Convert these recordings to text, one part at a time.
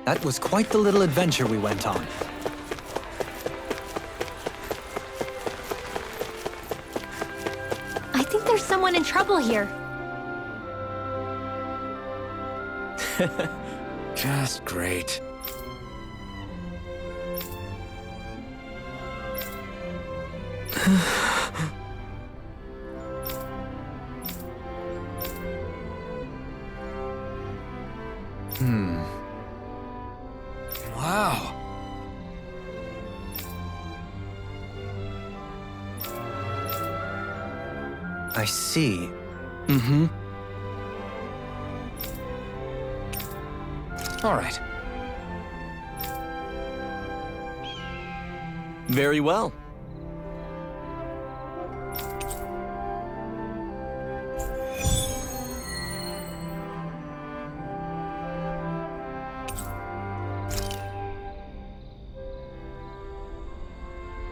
That was quite the little adventure we went on. I think there's someone in trouble here. Just great. Wow. I see. All right. Very well.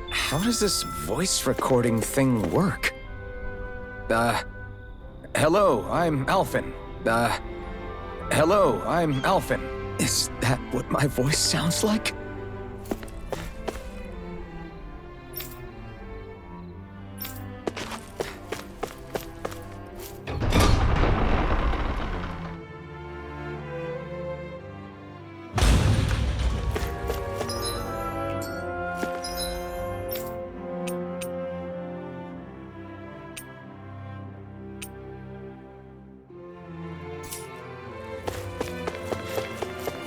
How does this voice recording thing work? Hello, I'm Alphen. Hello, I'm Alphen. Is that what my voice sounds like?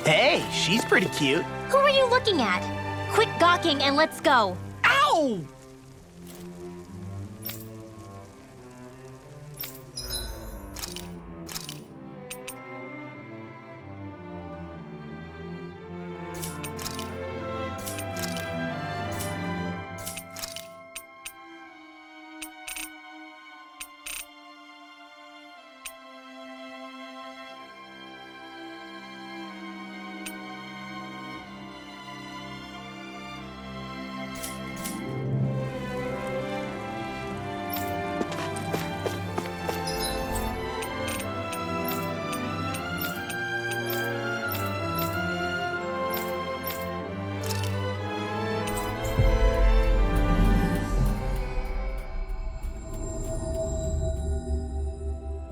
Hey, she's pretty cute. Who are you looking at? Quit gawking and let's go. Ow!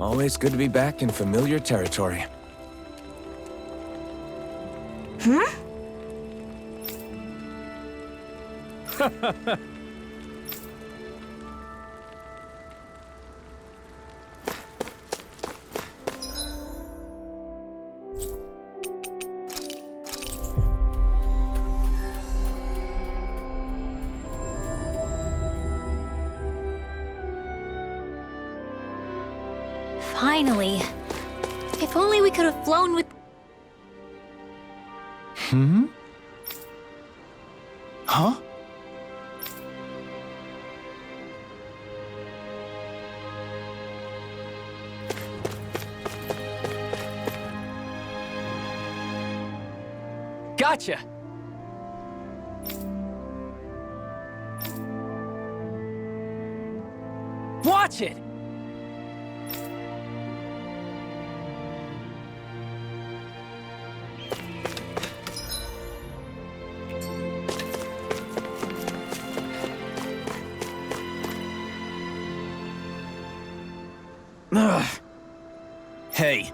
Always good to be back in familiar territory. Finally. If only we could have flown with... Huh? Gotcha! Watch it! Ugh. Hey.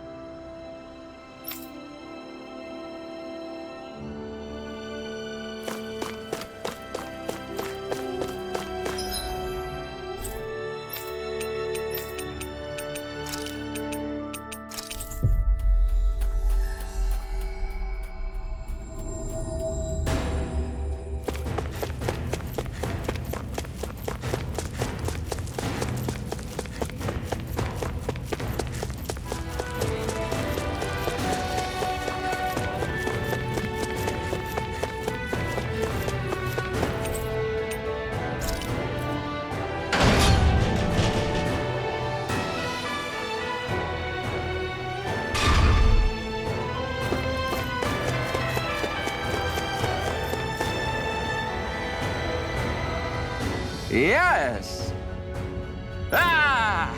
Yes! Ah!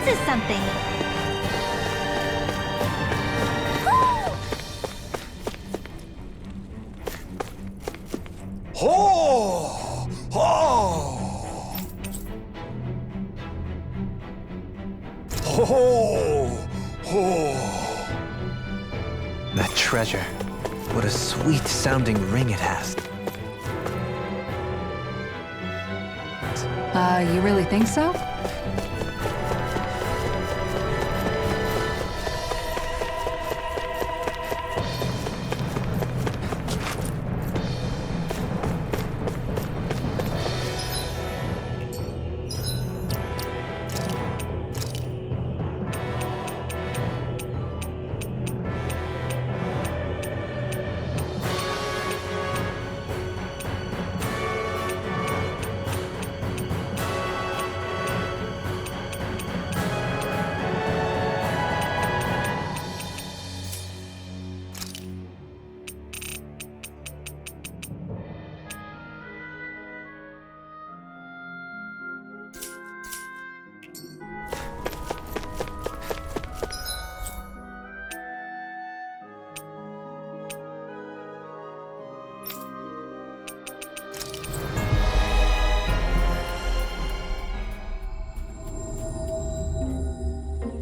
is something. Oh! Oh! Oh! Oh! That treasure. What a sweet-sounding ring it has. You really think so?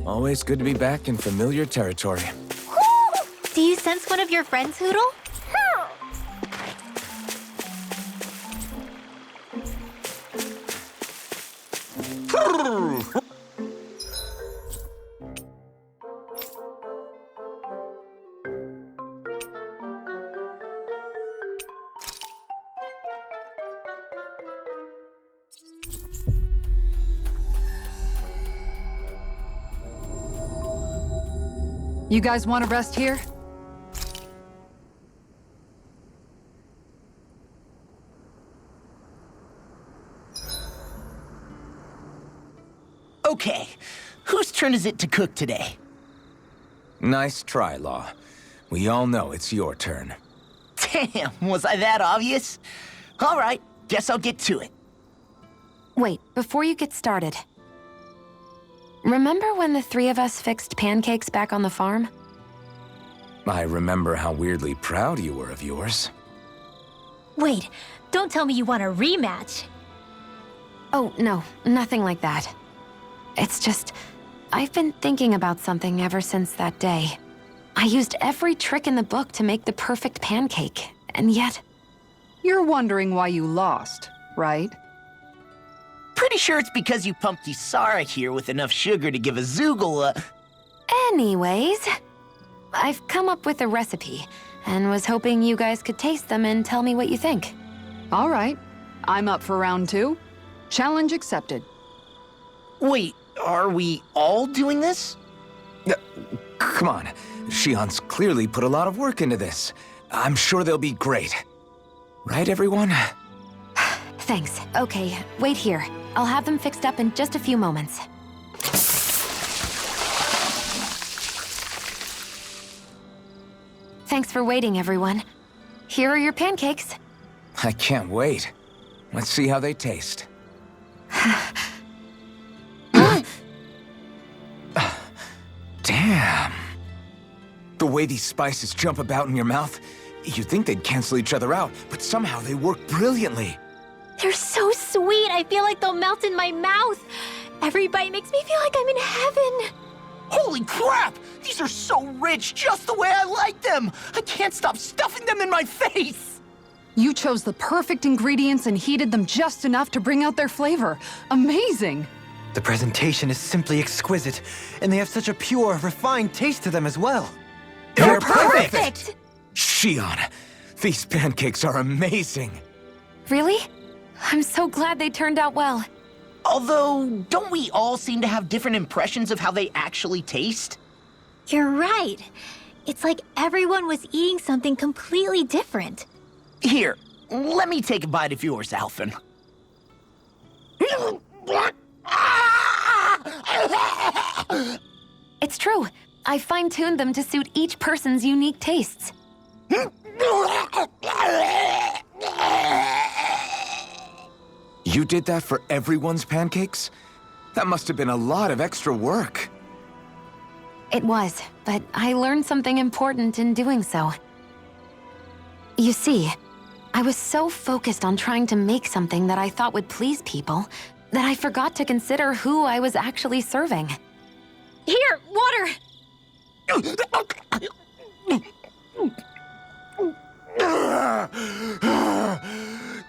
Always good to be back in familiar territory. Do you sense one of your friends, Hoodle? You guys want to rest here? Okay, whose turn is it to cook today? Nice try, Law. We all know it's your turn. Damn, was I that obvious? All right, guess I'll get to it. Wait, before you get started. Remember when the three of us fixed pancakes back on the farm? I remember how weirdly proud you were of yours. Wait, don't tell me you want a rematch. Oh, no, nothing like that. It's just, I've been thinking about something ever since that day. I used every trick in the book to make the perfect pancake, and yet... You're wondering why you lost, right? Pretty sure it's because you pumped Isara here with enough sugar to give a Zoogle a... Anyways, I've come up with a recipe, and was hoping you guys could taste them and tell me what you think. All right. I'm up for round 2. Challenge accepted. Wait, are we all doing this? Come on. Shion's clearly put a lot of work into this. I'm sure they'll be great. Right, everyone? Thanks. Okay, wait here. I'll have them fixed up in just a few moments. Thanks for waiting, everyone. Here are your pancakes. I can't wait. Let's see how they taste. Damn. The way these spices jump about in your mouth, you'd think they'd cancel each other out, but somehow they work brilliantly. They're so sweet, I feel like they'll melt in my mouth. Every bite makes me feel like I'm in heaven. Holy crap! These are so rich, just the way I like them! I can't stop stuffing them in my face! You chose the perfect ingredients and heated them just enough to bring out their flavor. Amazing! The presentation is simply exquisite, and they have such a pure, refined taste to them as well. They're perfect! Shion, these pancakes are amazing. Really? I'm so glad they turned out well. Although, don't we all seem to have different impressions of how they actually taste? You're right. It's like everyone was eating something completely different. Here, let me take a bite of yours, Alphen. It's true. I fine-tuned them to suit each person's unique tastes. You did that for everyone's pancakes? That must have been a lot of extra work. It was, but I learned something important in doing so. You see, I was so focused on trying to make something that I thought would please people that I forgot to consider who I was actually serving. Here, water!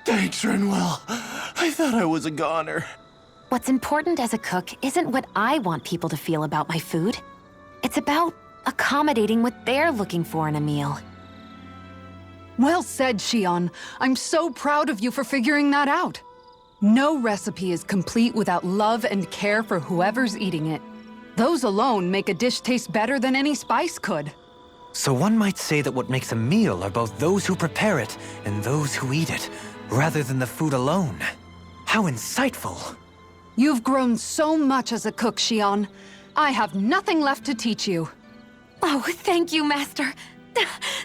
Thanks, Renwell. I thought I was a goner. What's important as a cook isn't what I want people to feel about my food. It's about accommodating what they're looking for in a meal. Well said, Shion. I'm so proud of you for figuring that out. No recipe is complete without love and care for whoever's eating it. Those alone make a dish taste better than any spice could. So one might say that what makes a meal are both those who prepare it and those who eat it, rather than the food alone. How insightful. You've grown so much as a cook, Shion. I have nothing left to teach you. Oh, thank you, Master.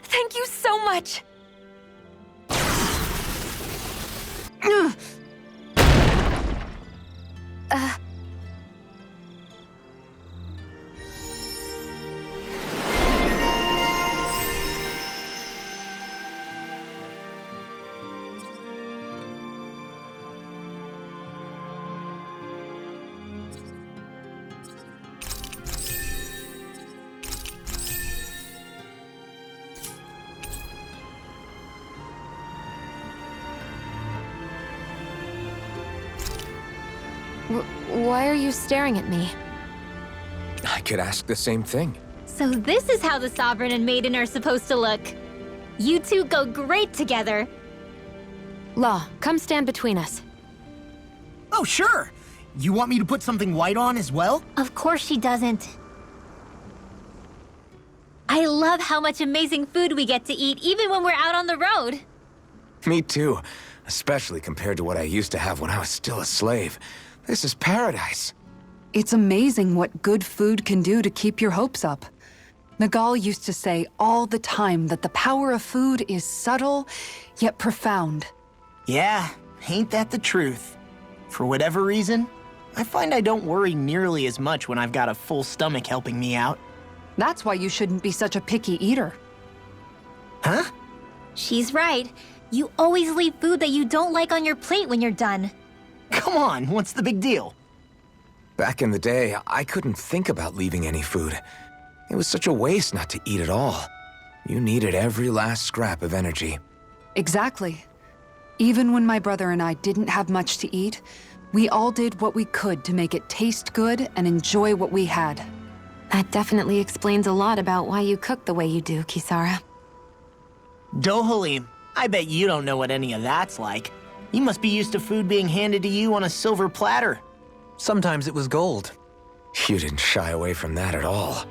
Thank you so much. Why are you staring at me? I could ask the same thing. So this is how the Sovereign and Maiden are supposed to look. You two go great together. Law, come stand between us. Oh, sure. You want me to put something white on as well? Of course she doesn't. I love how much amazing food we get to eat even when we're out on the road. Me too, especially compared to what I used to have when I was still a slave. This is paradise. It's amazing what good food can do to keep your hopes up. Migal used to say all the time that the power of food is subtle, yet profound. Yeah, ain't that the truth? For whatever reason, I find I don't worry nearly as much when I've got a full stomach helping me out. That's why you shouldn't be such a picky eater. Huh? She's right. You always leave food that you don't like on your plate when you're done. Come on, what's the big deal? Back in the day, I couldn't think about leaving any food. It was such a waste not to eat at all. You needed every last scrap of energy. Exactly. Even when my brother and I didn't have much to eat, we all did what we could to make it taste good and enjoy what we had. That definitely explains a lot about why you cook the way you do, Kisara. Dohalim, I bet you don't know what any of that's like. You must be used to food being handed to you on a silver platter. Sometimes it was gold. You didn't shy away from that at all.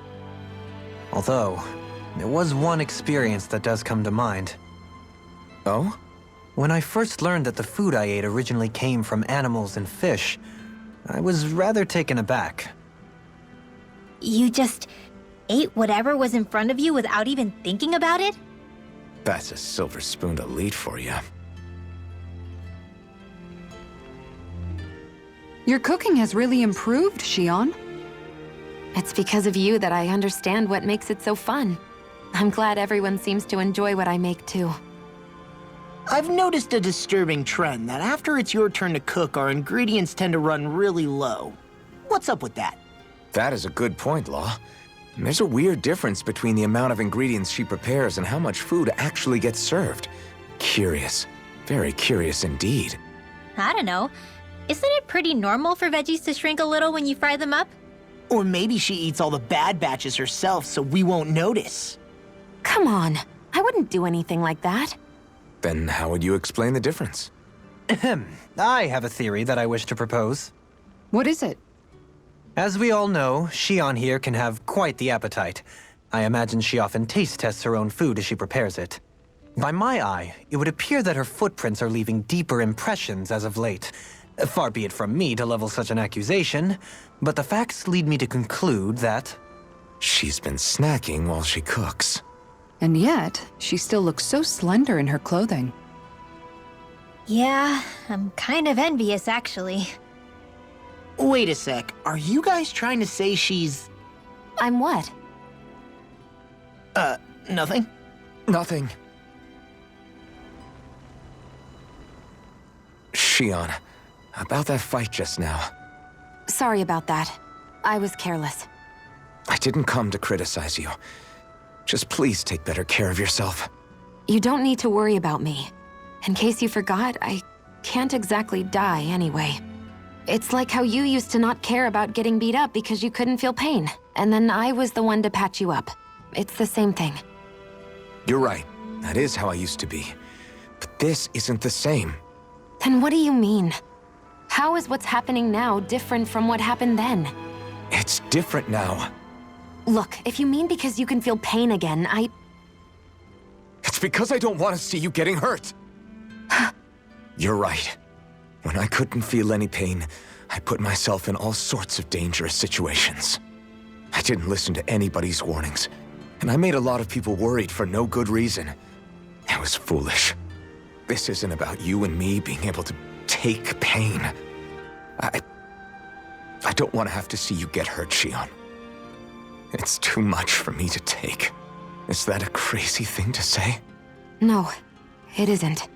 Although, there was one experience that does come to mind. Oh? When I first learned that the food I ate originally came from animals and fish, I was rather taken aback. You just ate whatever was in front of you without even thinking about it? That's a silver-spooned elite for you. Your cooking has really improved, Shion. It's because of you that I understand what makes it so fun. I'm glad everyone seems to enjoy what I make too. I've noticed a disturbing trend that after it's your turn to cook, our ingredients tend to run really low. What's up with that? That is a good point, Law. There's a weird difference between the amount of ingredients she prepares and how much food actually gets served. Curious. Very curious indeed. I don't know. Isn't it pretty normal for veggies to shrink a little when you fry them up? Or maybe she eats all the bad batches herself so we won't notice. Come on, I wouldn't do anything like that. Then how would you explain the difference? Ahem. I have a theory that I wish to propose. What is it? As we all know, Shion here can have quite the appetite. I imagine she often taste tests her own food as she prepares it. By my eye, it would appear that her footprints are leaving deeper impressions as of late. Far be it from me to level such an accusation, but the facts lead me to conclude that... She's been snacking while she cooks. And yet, she still looks so slender in her clothing. Yeah, I'm kind of envious, actually. Wait a sec, are you guys trying to say she's... I'm what? Nothing? Nothing. Shion, about that fight just now. Sorry about that. I was careless. I didn't come to criticize you. Just please take better care of yourself. You don't need to worry about me. In case you forgot, I can't exactly die anyway. It's like how you used to not care about getting beat up because you couldn't feel pain, and then I was the one to patch you up. It's the same thing. You're right. That is how I used to be. But this isn't the same. Then what do you mean? How is what's happening now different from what happened then? It's different now. Look, if you mean because you can feel pain again, It's because I don't want to see you getting hurt. You're right. When I couldn't feel any pain, I put myself in all sorts of dangerous situations. I didn't listen to anybody's warnings, and I made a lot of people worried for no good reason. I was foolish. This isn't about you and me being able to take pain. I don't want to have to see you get hurt, Shion. It's too much for me to take. Is that a crazy thing to say? No, it isn't.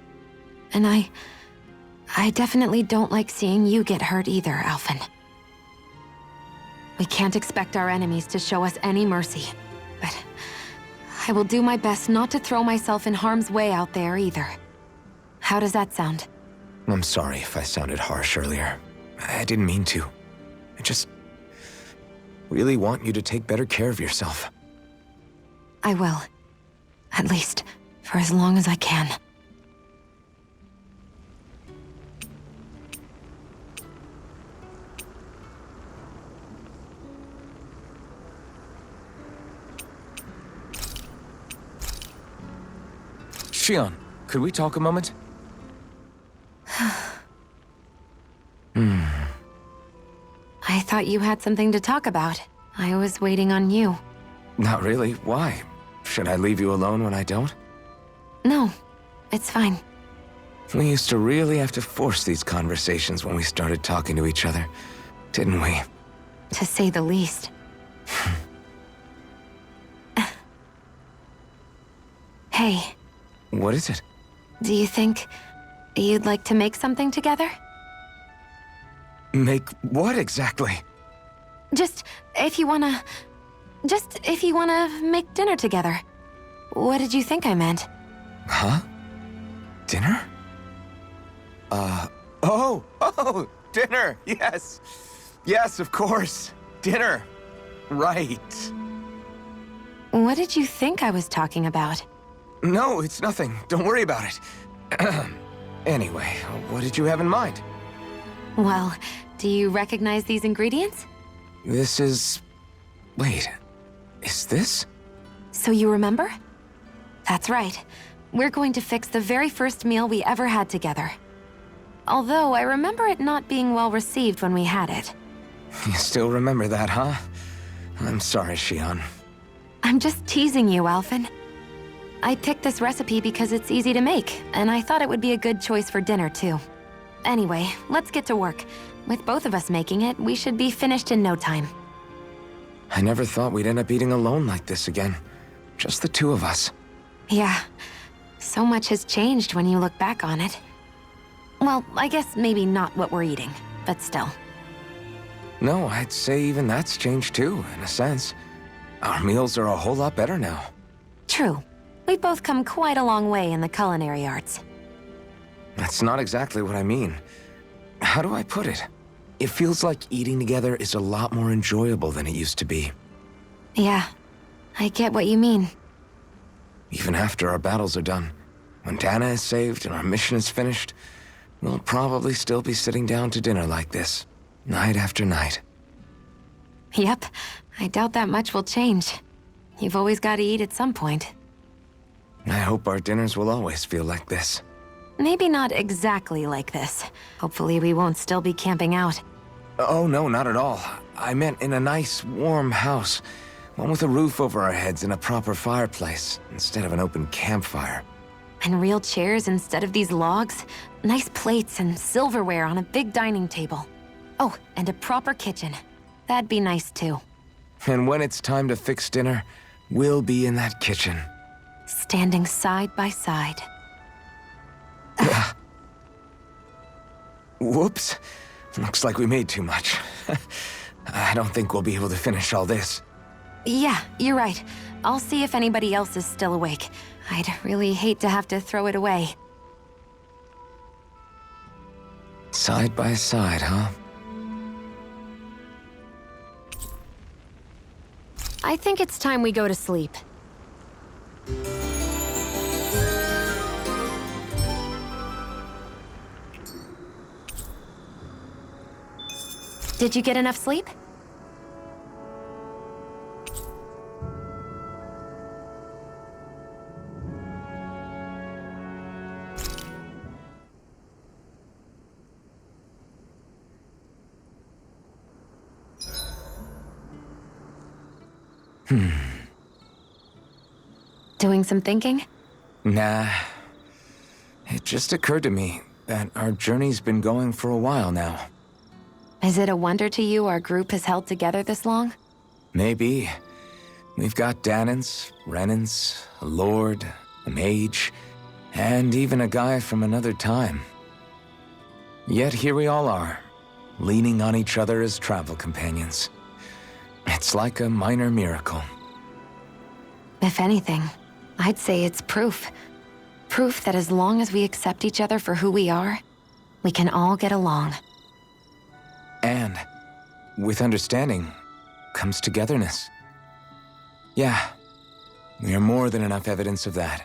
And I definitely don't like seeing you get hurt either, Alphen. We can't expect our enemies to show us any mercy, but I will do my best not to throw myself in harm's way out there either. How does that sound? I'm sorry if I sounded harsh earlier. I didn't mean to. I just really want you to take better care of yourself. I will. At least, for as long as I can. Shion, could we talk a moment? I thought you had something to talk about. I was waiting on you. Not really. Why? Should I leave you alone when I don't? No, it's fine. We used to really have to force these conversations when we started talking to each other, didn't we? To say the least. Hey, What is it? do you think you'd like to make something together? Make what exactly? Just if you wanna make dinner together. What did you think I meant? Huh? Dinner? Oh, dinner, yes. Yes, of course. Dinner. Right. What did you think I was talking about? No, it's nothing. Don't worry about it. Anyway, what did you have in mind? Well, do you recognize these ingredients? This is... Wait, is this? So you remember? That's right. We're going to fix the very first meal we ever had together. Although I remember it not being well received when we had it. You still remember that, huh? I'm sorry, Shion. I'm just teasing you, Alphen. I picked this recipe because it's easy to make, and I thought it would be a good choice for dinner, too. Anyway, let's get to work. With both of us making it, we should be finished in no time. I never thought we'd end up eating alone like this again. Just the two of us. Yeah. So much has changed when you look back on it. Well, I guess maybe not what we're eating, but still. No, I'd say even that's changed too, in a sense. Our meals are a whole lot better now. True. We've both come quite a long way in the culinary arts. That's not exactly what I mean. How do I put it? It feels like eating together is a lot more enjoyable than it used to be. Yeah, I get what you mean. Even after our battles are done, when Dahna is saved and our mission is finished, we'll probably still be sitting down to dinner like this, night after night. Yep, I doubt that much will change. You've always got to eat at some point. I hope our dinners will always feel like this. Maybe not exactly like this. Hopefully we won't still be camping out. Oh, no, not at all. I meant in a nice, warm house. One with a roof over our heads and a proper fireplace, instead of an open campfire. And real chairs instead of these logs. Nice plates and silverware on a big dining table. Oh, and a proper kitchen. That'd be nice too. And when it's time to fix dinner, we'll be in that kitchen. Standing side by side. Whoops. Looks like we made too much. I don't think we'll be able to finish all this. Yeah, you're right. I'll see if anybody else is still awake. I'd really hate to have to throw it away. Side by side, huh? I think it's time we go to sleep. Did you get enough sleep? Doing some thinking? Nah. It just occurred to me that our journey's been going for a while now. Is it a wonder to you our group has held together this long? Maybe. We've got Dahnans, Renans, a lord, a mage, and even a guy from another time. Yet here we all are, leaning on each other as travel companions. It's like a minor miracle. If anything, I'd say it's proof. Proof that as long as we accept each other for who we are, we can all get along. And with understanding comes togetherness. Yeah, we are more than enough evidence of that.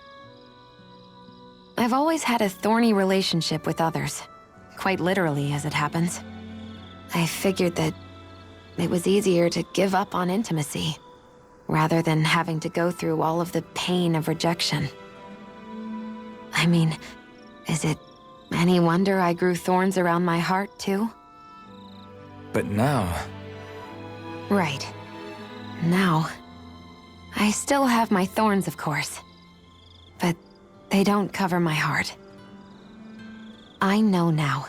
I've always had a thorny relationship with others. Quite literally, as it happens. I figured that it was easier to give up on intimacy, rather than having to go through all of the pain of rejection. I mean, is it any wonder I grew thorns around my heart, too? But now... Right. Now... I still have my thorns, of course. But they don't cover my heart. I know now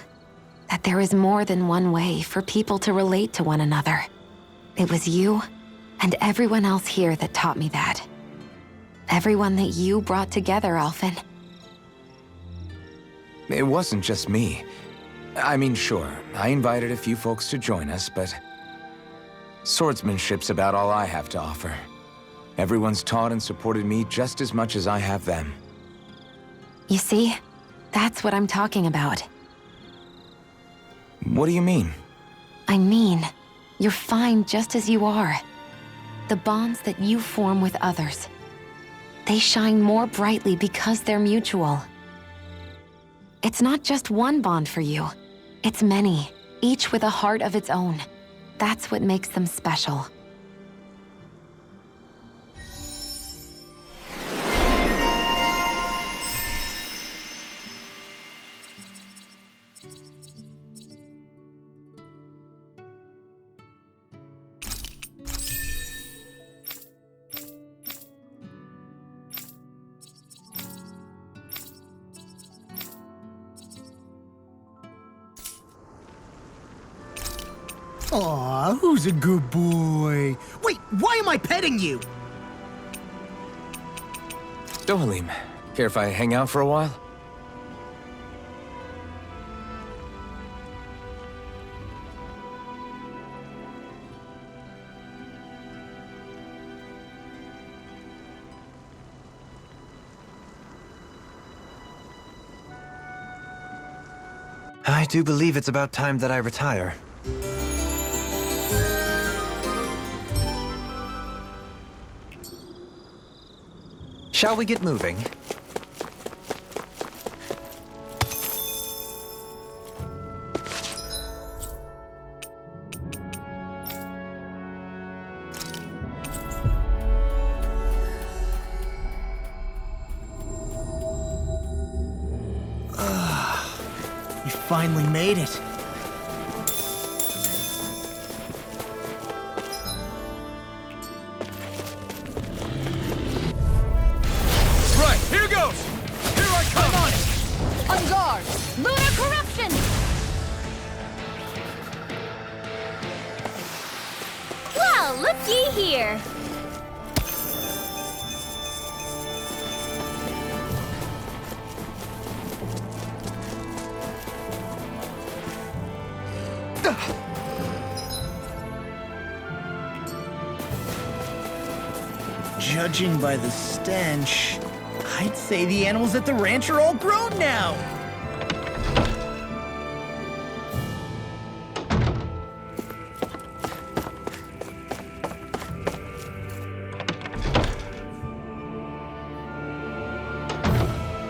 that there is more than one way for people to relate to one another. It was you and everyone else here that taught me that. Everyone that you brought together, Alphen. It wasn't just me. I mean, sure, I invited a few folks to join us, but... swordsmanship's about all I have to offer. Everyone's taught and supported me just as much as I have them. You see? That's what I'm talking about. What do you mean? I mean, you're fine just as you are. The bonds that you form with others, they shine more brightly because they're mutual. It's not just one bond for you. It's many, each with a heart of its own. That's what makes them special. Aw, who's a good boy? Wait, why am I petting you? Dohalim, care if I hang out for a while? I do believe it's about time that I retire. Shall we get moving? We finally made it. Right, here goes! Here I come! On it! On guard! Lunar corruption! looky here. Judging by the stench, I'd say the animals at the ranch are all grown now.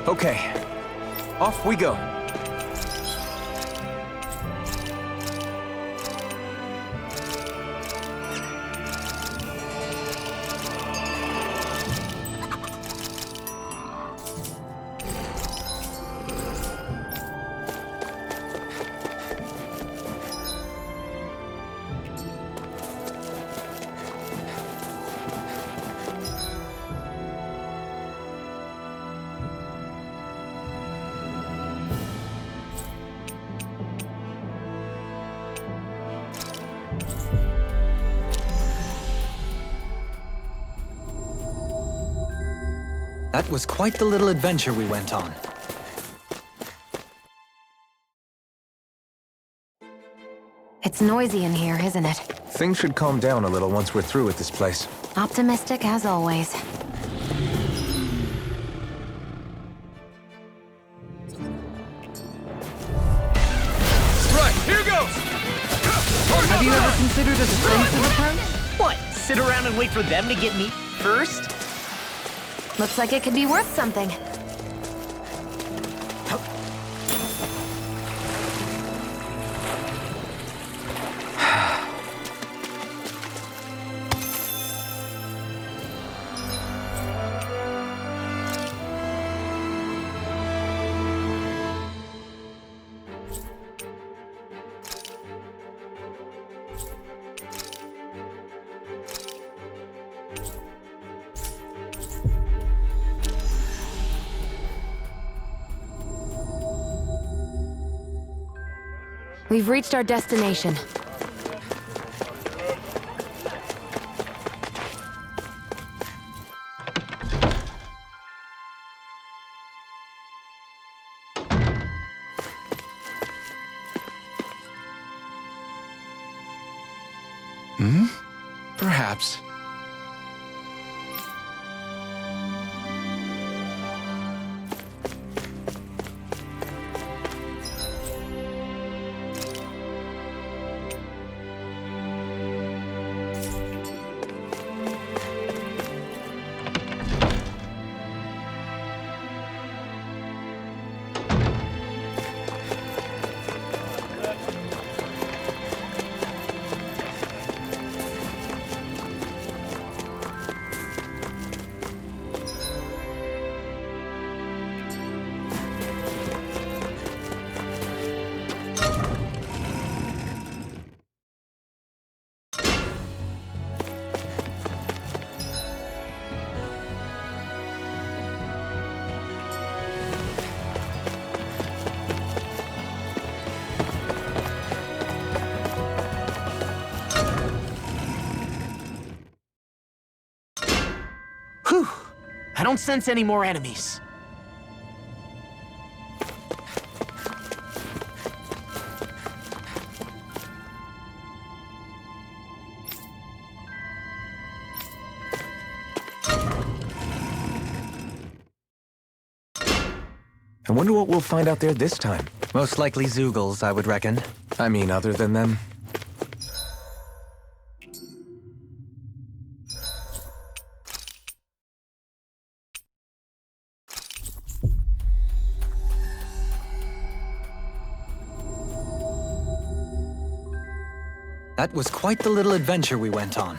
Okay, off we go. That was quite the little adventure we went on. It's noisy in here, isn't it? Things should calm down a little once we're through with this place. Optimistic as always. Right, here goes! Have you ever considered a defensive approach? What? Sit around and wait for them to get me first? Looks like it could be worth something. We've reached our destination. Perhaps. Whew! I don't sense any more enemies. I wonder what we'll find out there this time. Most likely Zoogles, I would reckon. I mean, other than them. That was quite the little adventure we went on.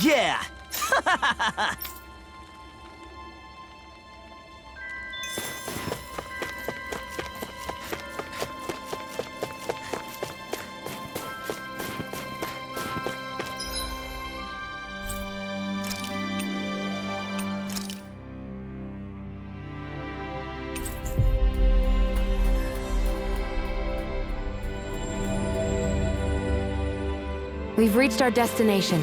Yeah! We've reached our destination.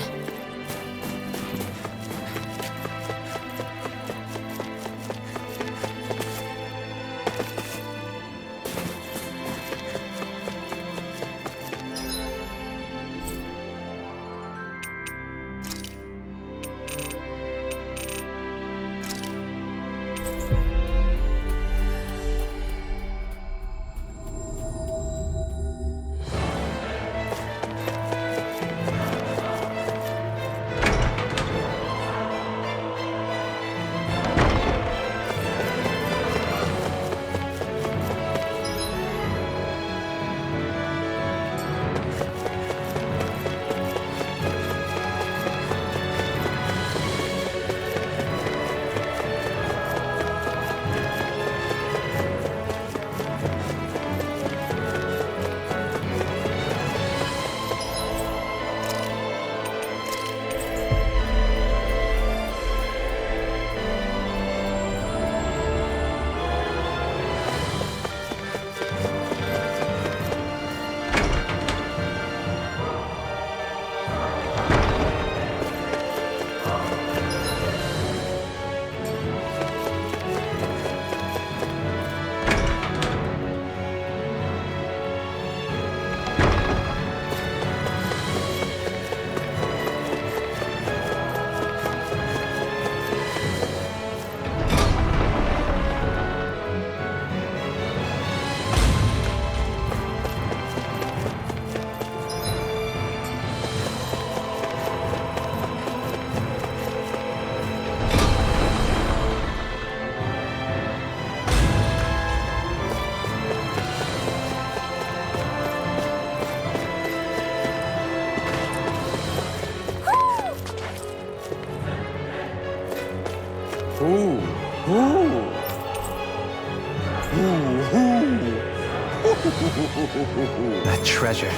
That treasure.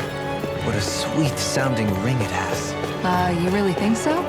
What a sweet-sounding ring it has. You really think so?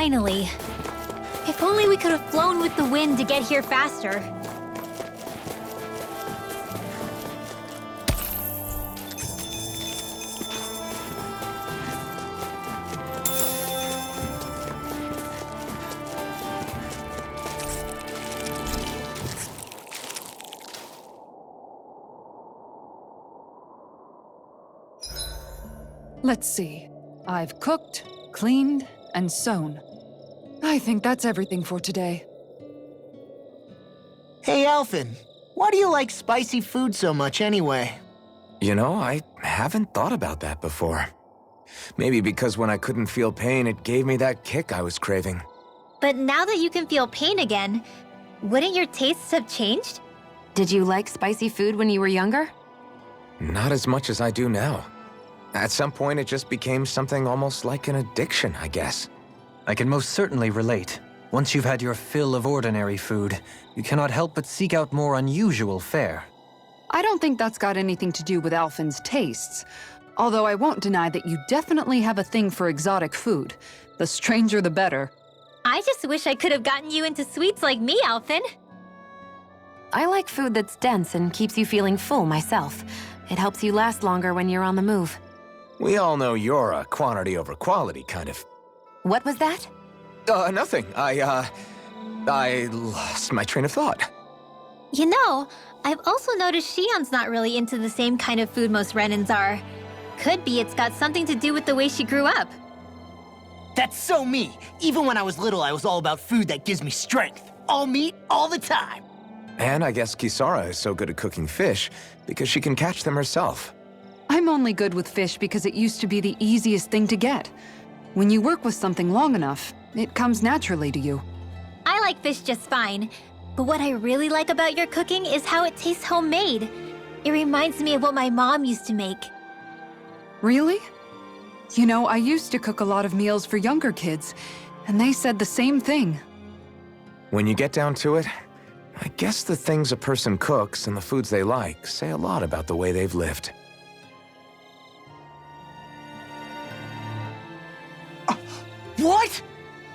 Finally. If only we could have flown with the wind to get here faster. Let's see. I've cooked, cleaned, and sewn. I think that's everything for today. Hey, Alphen, why do you like spicy food so much anyway? You know, I haven't thought about that before. Maybe because when I couldn't feel pain, it gave me that kick I was craving. But now that you can feel pain again, wouldn't your tastes have changed? Did you like spicy food when you were younger? Not as much as I do now. At some point, it just became something almost like an addiction, I guess. I can most certainly relate. Once you've had your fill of ordinary food, you cannot help but seek out more unusual fare. I don't think that's got anything to do with Alphen's tastes. Although I won't deny that you definitely have a thing for exotic food. The stranger the better. I just wish I could have gotten you into sweets like me, Alphen. I like food that's dense and keeps you feeling full myself. It helps you last longer when you're on the move. We all know you're a quantity over quality kind of. What was that? Nothing. I lost my train of thought. You know, I've also noticed Shion's not really into the same kind of food most Renans are. Could be it's got something to do with the way she grew up. That's so me. Even when I was little, I was all about food that gives me strength. All meat, all the time. And I guess Kisara is so good at cooking fish because she can catch them herself. I'm only good with fish because it used to be the easiest thing to get. When you work with something long enough, it comes naturally to you. I like fish just fine, but what I really like about your cooking is how it tastes homemade. It reminds me of what my mom used to make. Really? You know, I used to cook a lot of meals for younger kids, and they said the same thing. When you get down to it, I guess the things a person cooks and the foods they like say a lot about the way they've lived. What?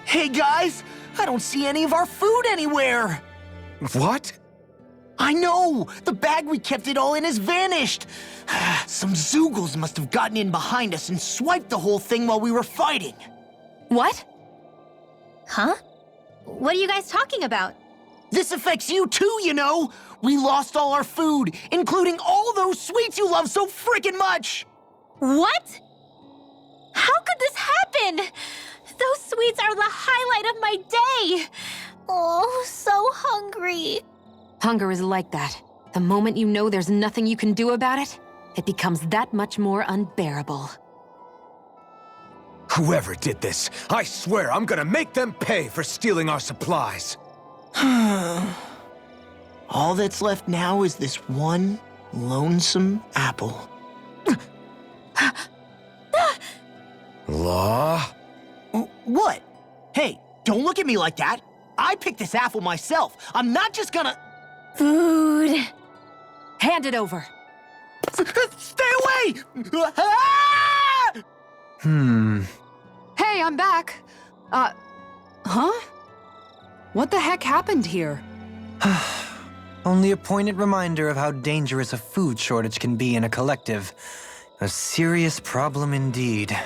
Hey guys, I don't see any of our food anywhere. What? I know! The bag we kept it all in has vanished! Some Zoogles must have gotten in behind us and swiped the whole thing while we were fighting. What? Huh? What are you guys talking about? This affects you too, you know! We lost all our food, including all those sweets you love so frickin' much! What? How could this happen? Those sweets are the highlight of my day! Oh, so hungry. Hunger is like that. The moment you know there's nothing you can do about it, it becomes that much more unbearable. Whoever did this, I swear I'm gonna make them pay for stealing our supplies. All that's left now is this one lonesome apple. Law? What? Hey, don't look at me like that. I picked this apple myself. I'm not just gonna... Food. Hand it over. Stay away! Hey, I'm back. Huh? What the heck happened here? Only a poignant reminder of how dangerous a food shortage can be in a collective. A serious problem indeed.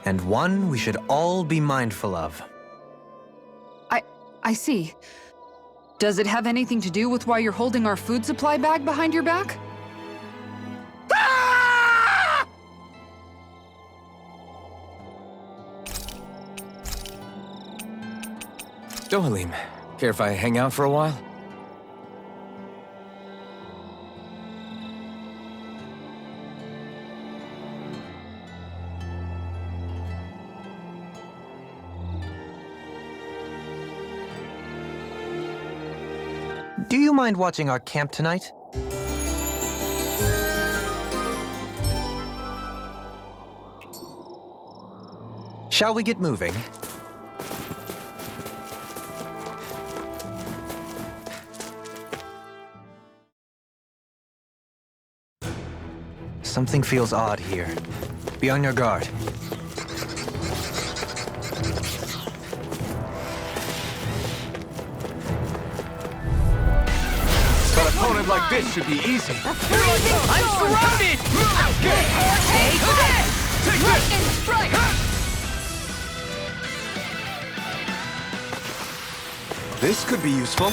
And one we should all be mindful of. I see. Does it have anything to do with why you're holding our food supply bag behind your back? Dohalim, care if I hang out for a while? Do you mind watching our camp tonight? Shall we get moving? Something feels odd here. Be on your guard. like this should be easy. I'm surrounded! Take this! Lightning strike! This could be useful.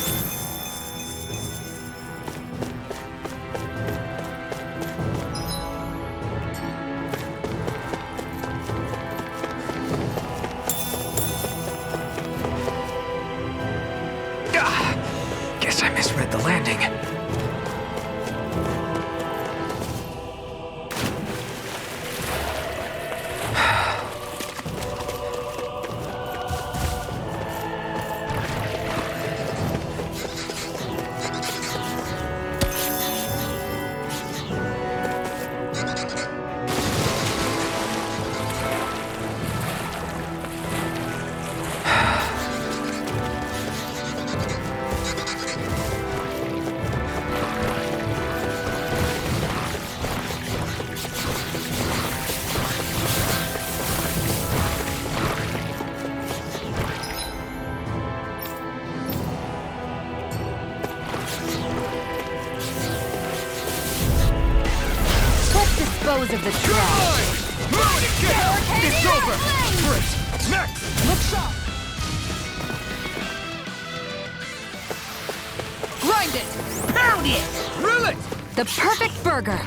Guess I misread the landing. Dispose of the trash. It's over! Fritz, next! Look sharp! Grind it! Pound it! Grill it! The perfect burger!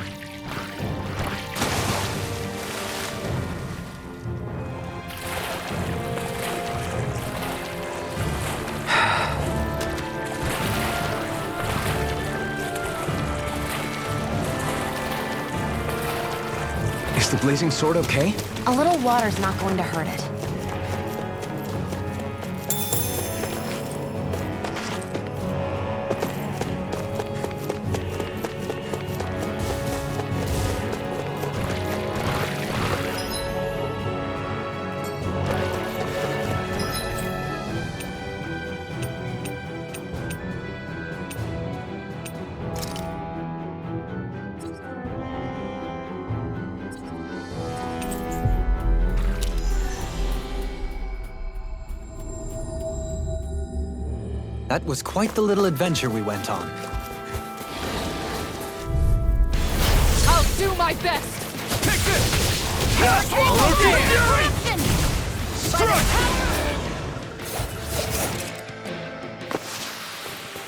Is the blazing sword okay? A little water's not going to hurt it. That was quite the little adventure we went on. I'll do my best! Take this!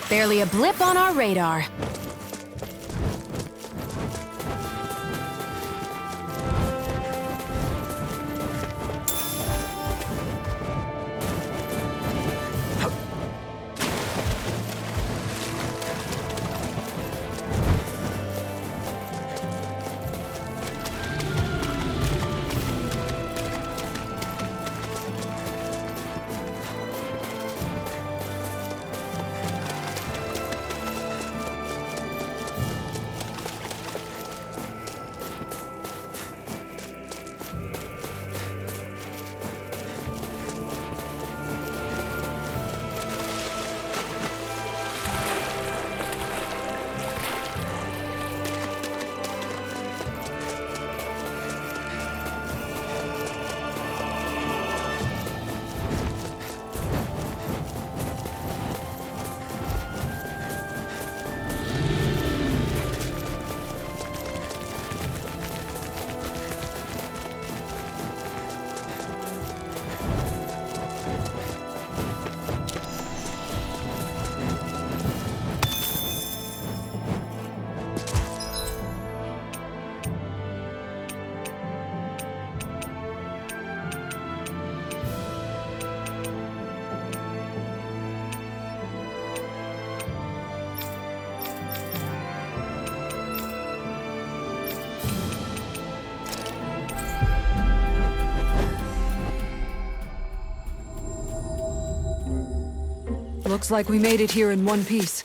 Barely a blip on our radar. Looks like we made it here in one piece.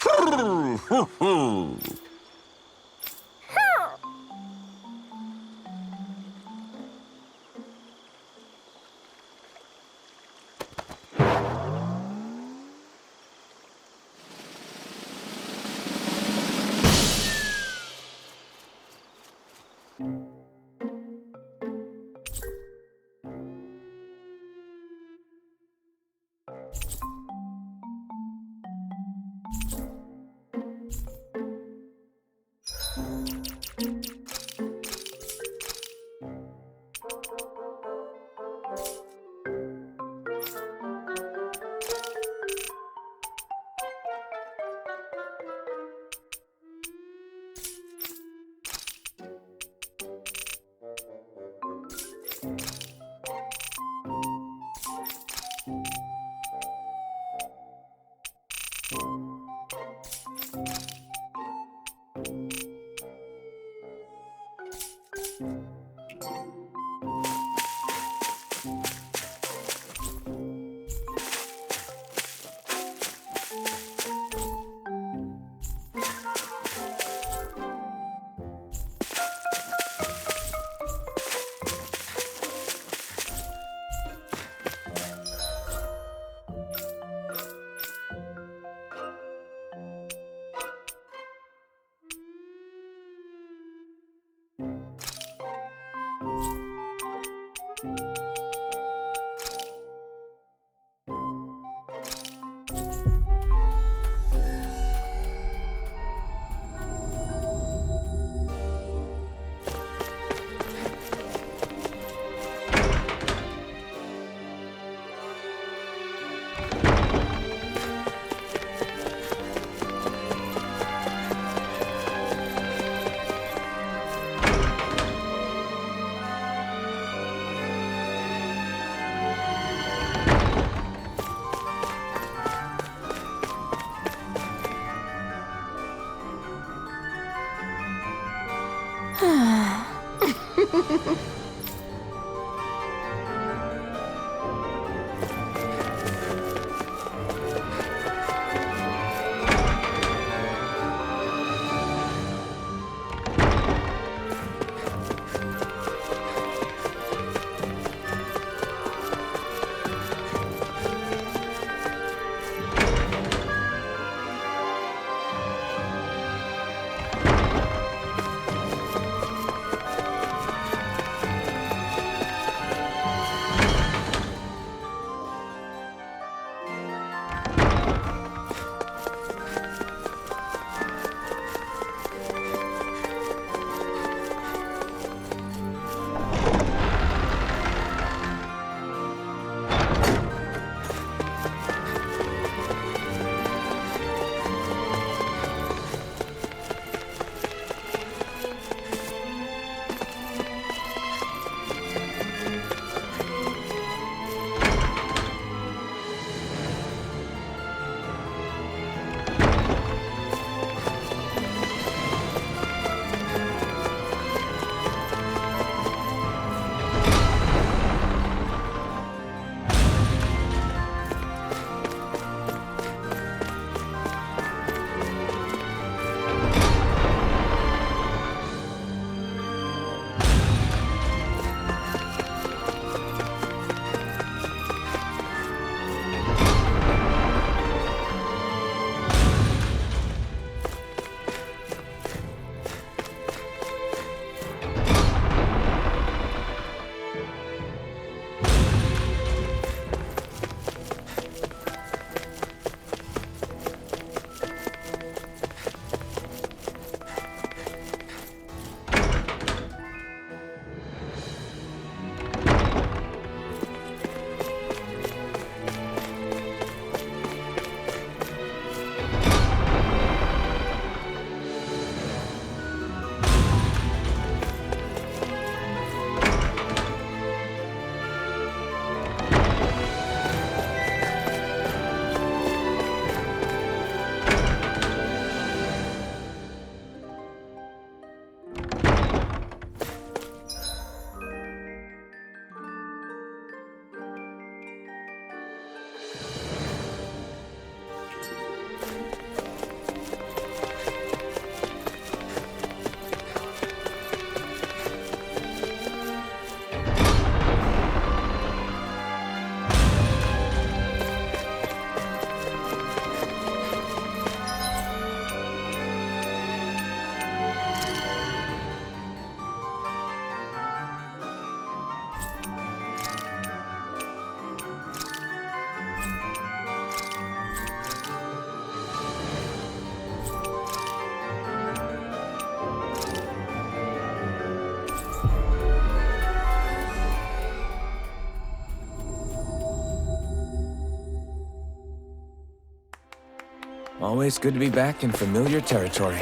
Always good to be back in familiar territory.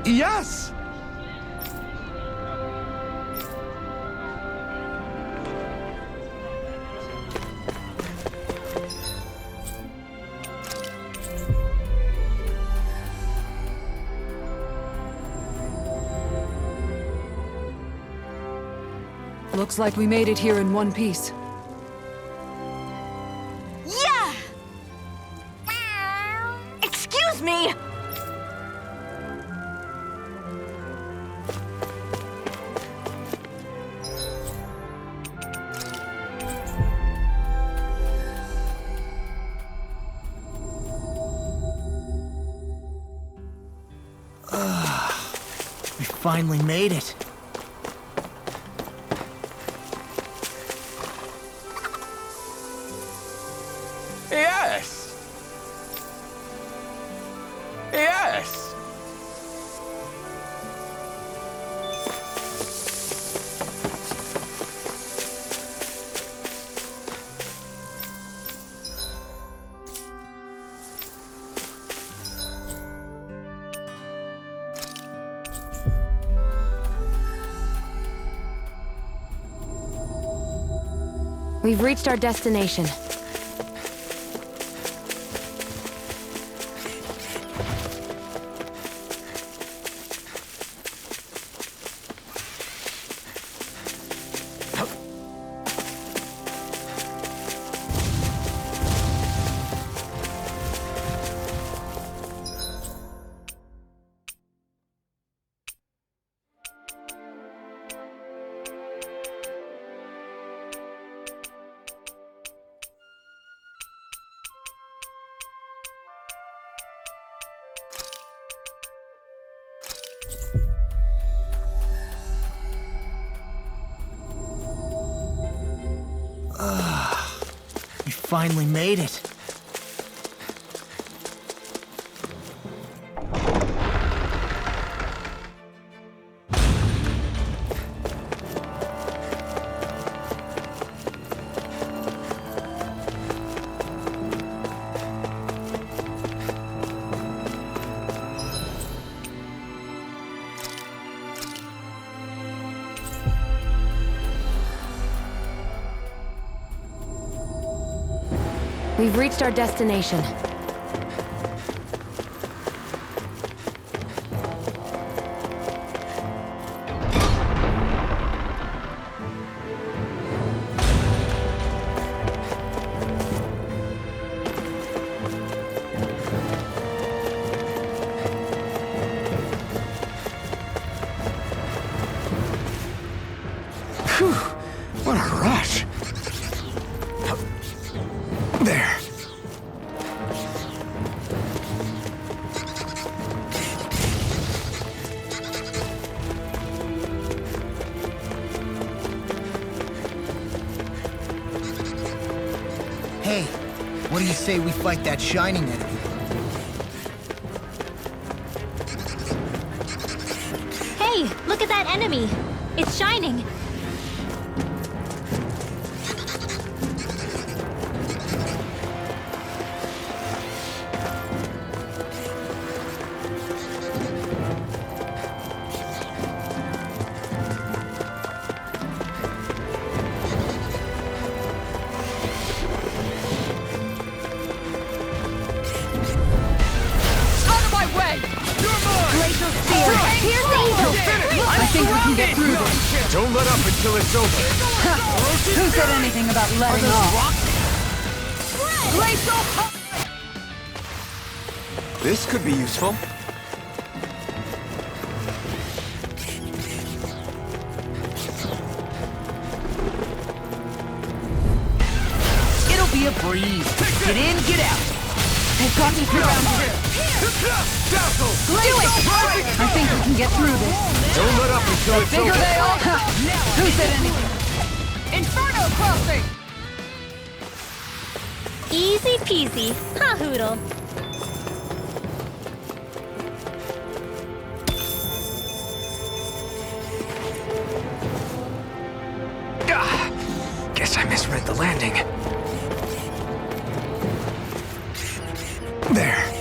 Yes! Looks like we made it here in one piece. Yeah! Excuse me! We finally made it. Yes! Yes! We've reached our destination. We finally made it. We've reached our destination. Whew, what a rush. There. Hey, what do you say we fight that shining enemy? Hey, look at that enemy. It's shining. I think we can get through this. Don't let up until it's over. Who said anything about letting off? This could be useful. It'll be a breeze. Get in, get out. They've got me surrounded. Do it! I think we can get through this. Don't let up until it's Figure over. they all... Who said anything? Inferno crossing! Easy peasy. Ha hoodle. Guess I misread the landing. There.